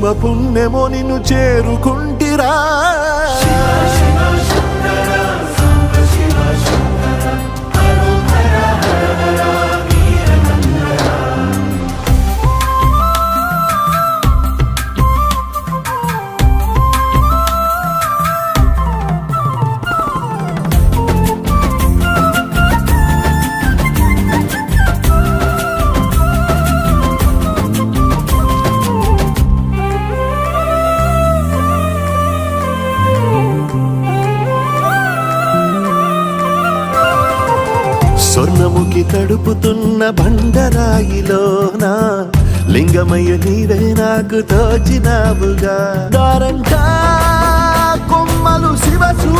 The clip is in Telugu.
జనుమ పుణ్యమో నిన్ను చేరుకుంటిరా. స్వర్ణముఖి తడుపుతున్న బండరాయిలోన లింగమయ్య నీవే నాకు తోచినావుగా. దారంటా కొమ్మలు శివసు